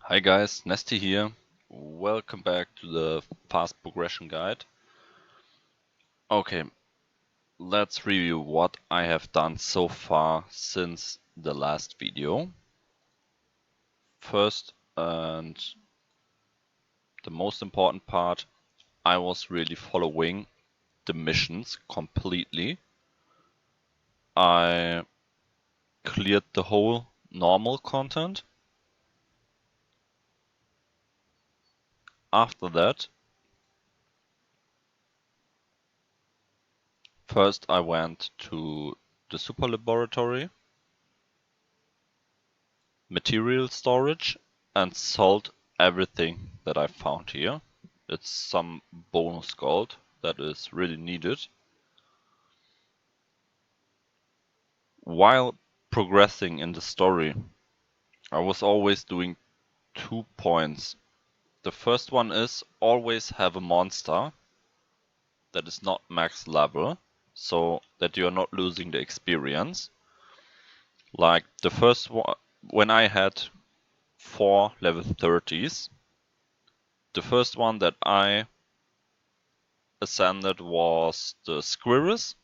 Hi guys, Nesty here. Welcome back to the Fast Progression Guide. Okay, let's review what I have done so far since the last video. First, and the most important part, I was really following the missions completely. I cleared the whole normal content. After that, first I went to the Super Laboratory, material storage, and sold everything that I found here. It's some bonus gold that is really needed. While progressing in the story, I was always doing 2 points. The first one is always have a monster that is not max level, so that you are not losing the experience. Like the first one, when I had 4 level 30s, the first one that I ascended was the Squirrus.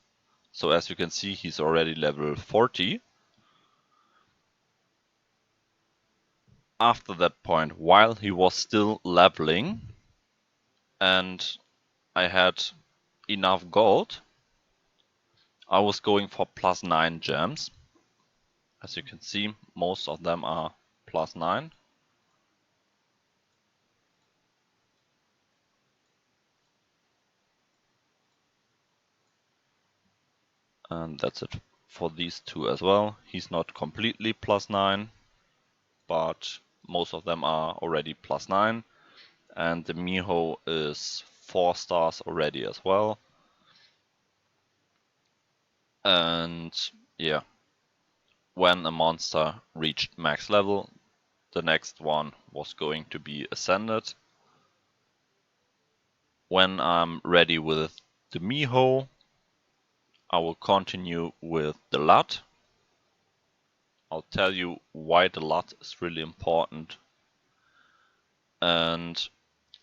So as you can see, he's already level 40. After that point, while he was still leveling and I had enough gold, I was going for +9 gems. As you can see, most of them are +9. And that's it for these two as well. He's not completely +9, but most of them are already +9. And the Miho is 4 stars already as well. And yeah, when a monster reached max level, the next one was going to be ascended. When I'm ready with the Miho, I will continue with the Lat. I'll tell you why the Lat is really important. And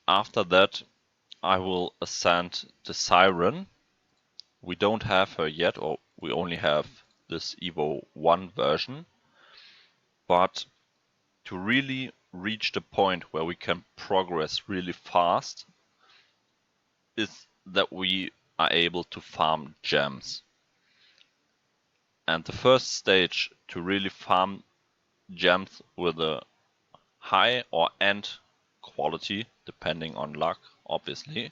after that, I will ascend the Siren. We don't have her yet, or we only have this Evo 1 version. But to really reach the point where we can progress really fast is that we are able to farm gems. And the first stage to really farm gems with a high or end quality, depending on luck, obviously,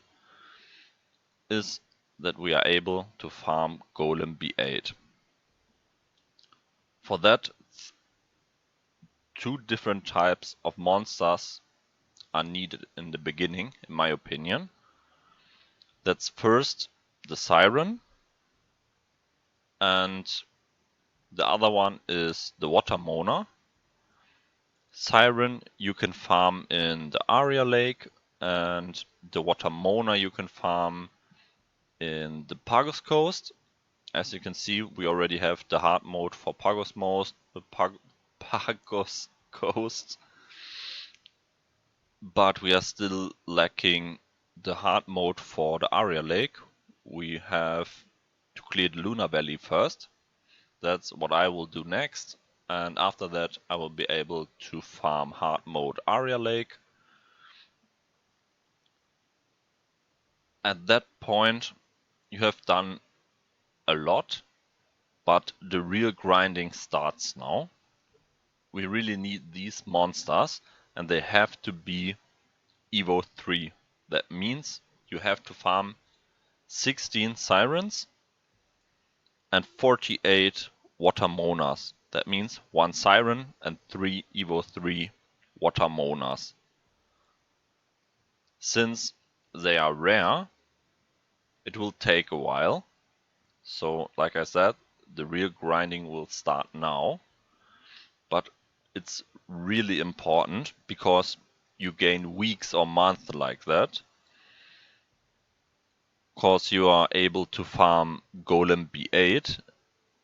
is that we are able to farm Golem B8. For that, 2 different types of monsters are needed in the beginning, in my opinion. That's first the Siren, and the other one is the Water Mona. Siren you can farm in the Aria Lake, and the Water Mona you can farm in the Pagos Coast. As you can see, we already have the hard mode for Pagos Coast, but we are still lacking the hard mode for the Aria Lake. We have to clear the Lunar Valley first. That's what I will do next, and after that I will be able to farm hard mode Aria Lake. At that point you have done a lot, but the real grinding starts now. We really need these monsters, and they have to be Evo 3. That means you have to farm 16 Sirens and 48 Water Monas. That means 1 Siren and 3 Evo 3 Water Monas. Since they are rare, it will take a while. So, like I said, the real grinding will start now. But it's really important because you gain weeks or months like that. Because you are able to farm Golem B8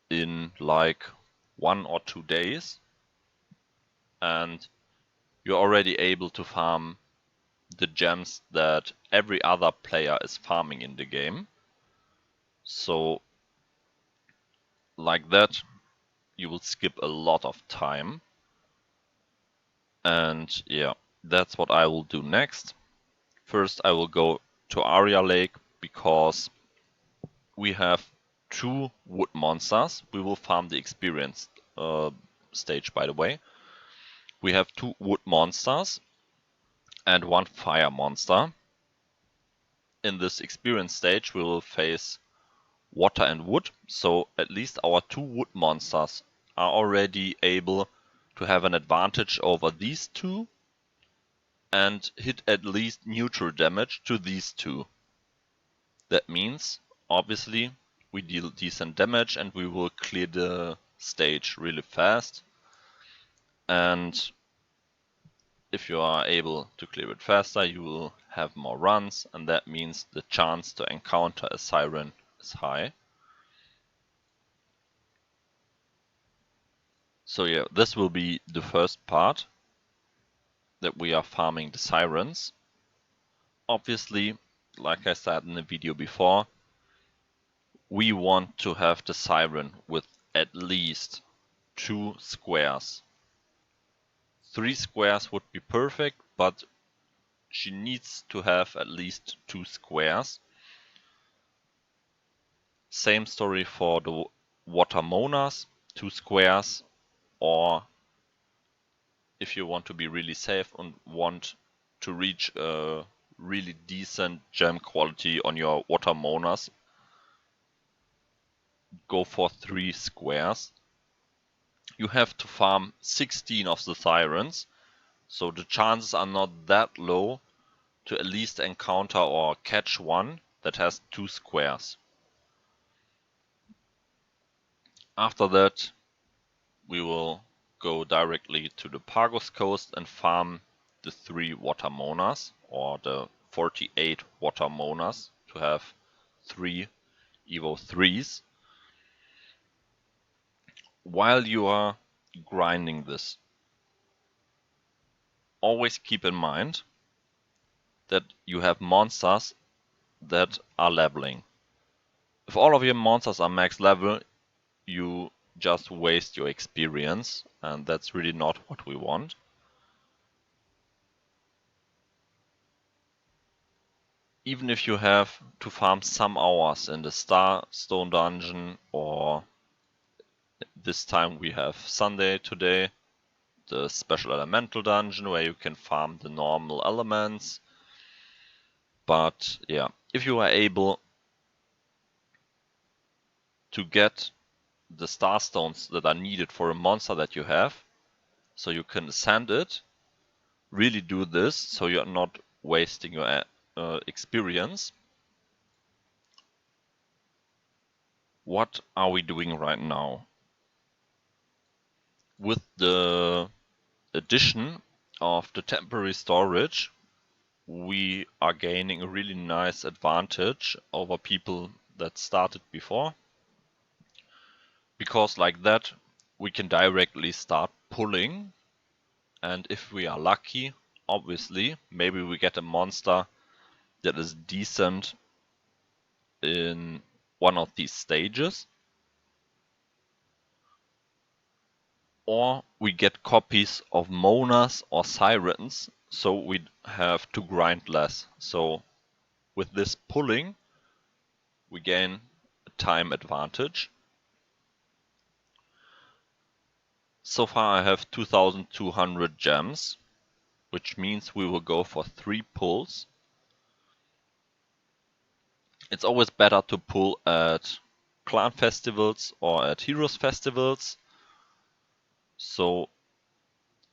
in like 1 or 2 days. And you're already able to farm the gems that every other player is farming in the game. So like that, you will skip a lot of time. And yeah, that's what I will do next. First, I will go to Aria Lake because we have 2 wood monsters. We will farm the experience stage, by the way. We have 2 wood monsters and 1 fire monster. In this experience stage, we will face water and wood, so at least our 2 wood monsters are already able to have an advantage over these 2 and hit at least neutral damage to these 2. That means, obviously, we deal decent damage and we will clear the stage really fast. And if you are able to clear it faster, you will have more runs, and that means the chance to encounter a siren is high. So yeah, this will be the first part, that we are farming the sirens. Obviously, like I said in the video before, we want to have the siren with at least 2 squares. 3 squares would be perfect, but she needs to have at least 2 squares. Same story for the water monas, 2 squares, or if you want to be really safe and want to reach a really decent gem quality on your water monas, go for 3 squares. You have to farm 16 of the sirens, so the chances are not that low to at least encounter or catch one that has 2 squares. After that, we will go directly to the Pagos coast and farm the 3 water monas, or the 48 water monas, to have 3 Evo 3s. While you are grinding this, always keep in mind that you have monsters that are leveling. If all of your monsters are max level, you just waste your experience, and that's really not what we want. Even if you have to farm some hours in the Starstone dungeon, or this time we have Sunday today, the special elemental dungeon where you can farm the normal elements. But yeah, if you are able to get the starstones that are needed for a monster that you have, so you can ascend it, really do this so you're not wasting your experience. What are we doing right now? With the addition of the temporary storage, we are gaining a really nice advantage over people that started before. Because like that, we can directly start pulling, and if we are lucky, obviously, maybe we get a monster that is decent in one of these stages. Or we get copies of monas or sirens, so we have to grind less. So with this pulling, we gain a time advantage. So far I have 2200 gems, which means we will go for 3 pulls. It's always better to pull at clan festivals or at heroes festivals. So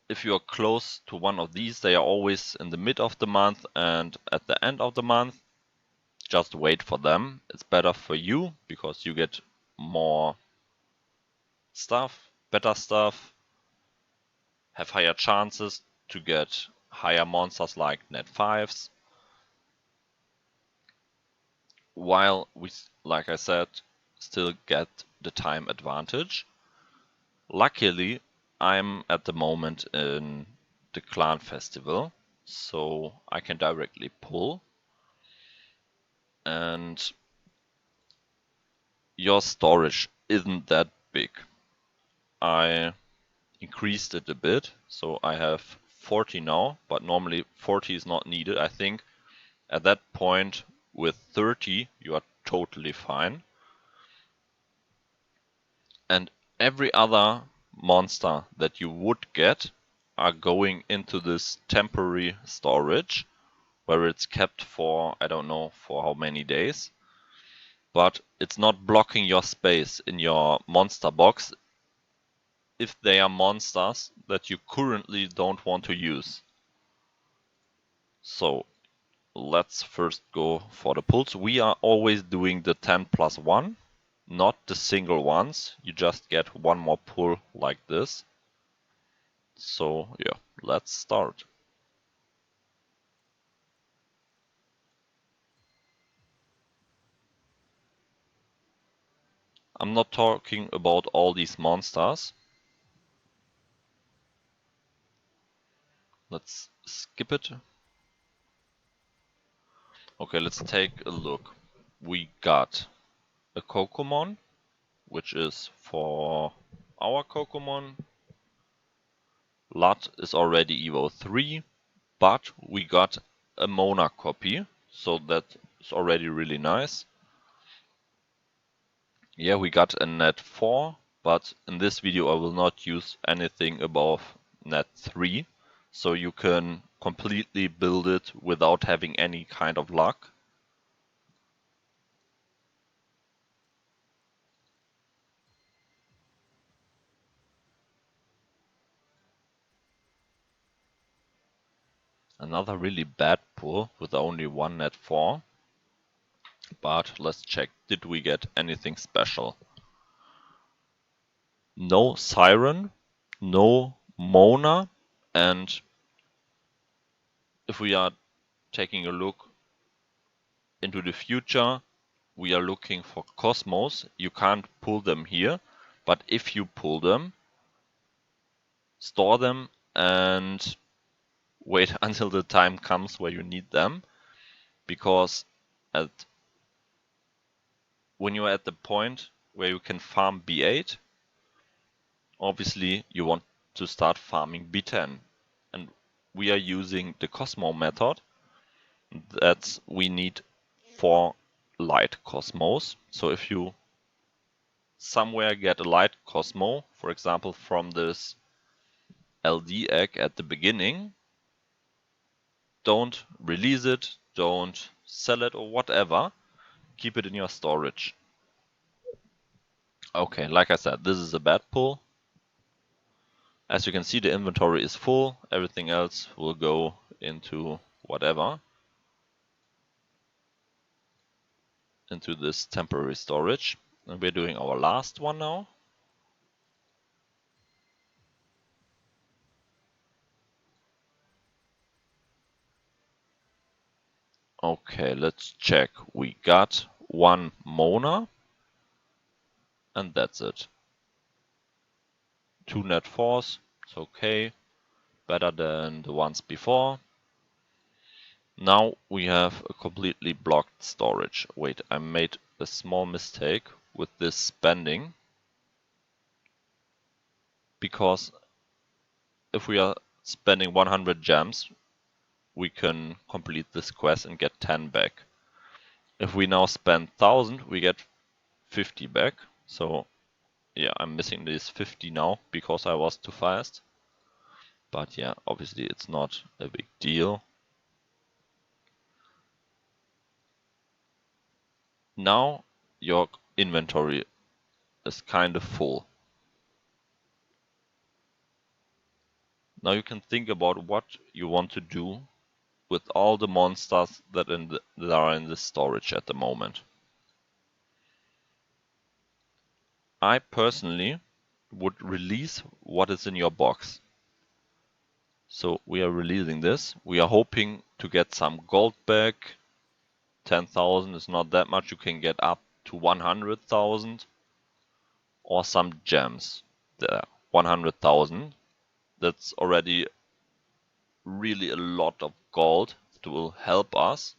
if you are close to one of these, they are always in the mid of the month and at the end of the month. Just wait for them. It's better for you because you get more stuff, better stuff, have higher chances to get higher monsters like net 5s. While we, like I said, still get the time advantage. Luckily, I'm at the moment in the clan festival, so I can directly pull, and your storage isn't that big. I increased it a bit, so I have 40 now, but normally 40 is not needed. I think at that point with 30 you are totally fine. And every other monster that you would get are going into this temporary storage where it's kept for, I don't know for how many days, but it's not blocking your space in your monster box if they are monsters that you currently don't want to use. So let's first go for the pulls. We are always doing the 10+1, not the single ones. You just get one more pull like this. So yeah, let's start. I'm not talking about all these monsters. Let's skip it. Okay, let's take a look. We got a Kokomon, which is for our Kokomon. Lut is already Evo 3, but we got a Mona copy, so that is already really nice. Yeah, we got a net 4, but in this video I will not use anything above net 3, so you can completely build it without having any kind of luck. Another really bad pull with only one net 4. But let's check, did we get anything special? No Siren, no Mona, and if we are taking a look into the future, we are looking for Cosmos. You can't pull them here, but if you pull them, store them and wait until the time comes where you need them, because when you are at the point where you can farm B8, obviously you want to start farming B10, and we are using the Cosmo method that we need for light Cosmos. So if you somewhere get a light Cosmo, for example from this LD egg at the beginning, don't release it, don't sell it or whatever, keep it in your storage. Okay, like I said, this is a bad pull. As you can see, the inventory is full, everything else will go into whatever, into this temporary storage. And we're doing our last one now. Okay, let's check. We got one Mona, and that's it. 2 net 4s, it's okay, better than the ones before. Now we have a completely blocked storage. Wait, I made a small mistake with this spending, because if we are spending 100 gems, we can complete this quest and get 10 back. If we now spend 1000, we get 50 back. So yeah, I'm missing these 50 now because I was too fast. But yeah, obviously it's not a big deal. Now your inventory is kind of full. Now you can think about what you want to do with all the monsters that are in the storage at the moment. I personally would release what is in your box. So we are releasing this. We are hoping to get some gold back. 10,000 is not that much. You can get up to 100,000, or some gems. There, 100,000. That's already really a lot of gold that will help us.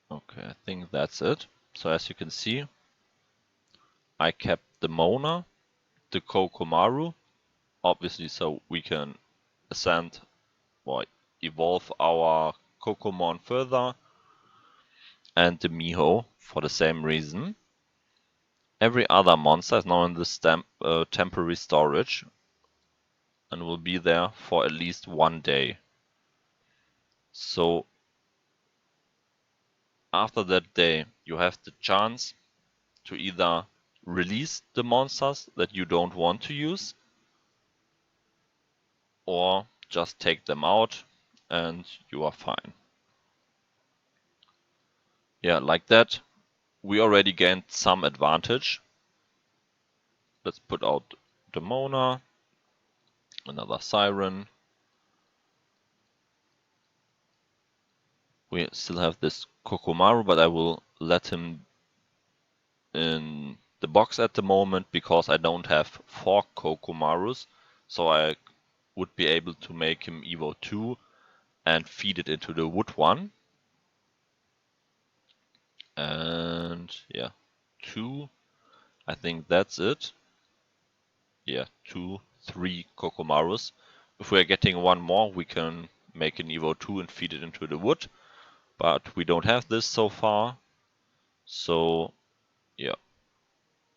Okay, I think that's it. So as you can see, I kept the Mona, the Kokomaru, obviously so we can ascend or evolve our Kokomon further, and the Miho for the same reason. Every other monster is now in this temporary storage and will be there for at least 1 day. So after that day, you have the chance to either release the monsters that you don't want to use, or just take them out and you are fine. Yeah, like that, we already gained some advantage. Let's put out the Mona, another Siren. We still have this Kokomaru, but I will let him in the box at the moment because I don't have 4 Kokomarus, so I would be able to make him Evo 2 and feed it into the wood one. And yeah, 2, I think that's it. Yeah, 2, 3 Kokomarus. If we're getting one more, we can make an Evo 2 and feed it into the wood, but we don't have this so far. So yeah,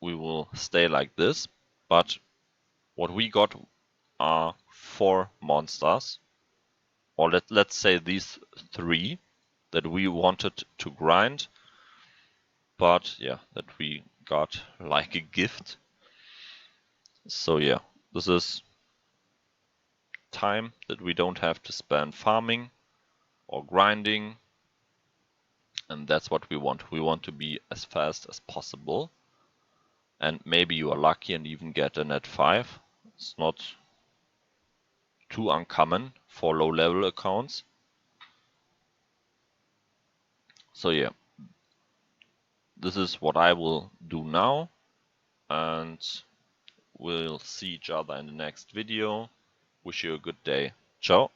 we will stay like this. But what we got are 4 monsters, or let's say these 3 that we wanted to grind, but yeah, that we got like a gift. So yeah, this is time that we don't have to spend farming or grinding, and that's what we want. We want to be as fast as possible, and maybe you are lucky and even get a net 5. It's not too uncommon for low level accounts. So yeah, this is what I will do now, and we'll see each other in the next video. Wish you a good day. Ciao.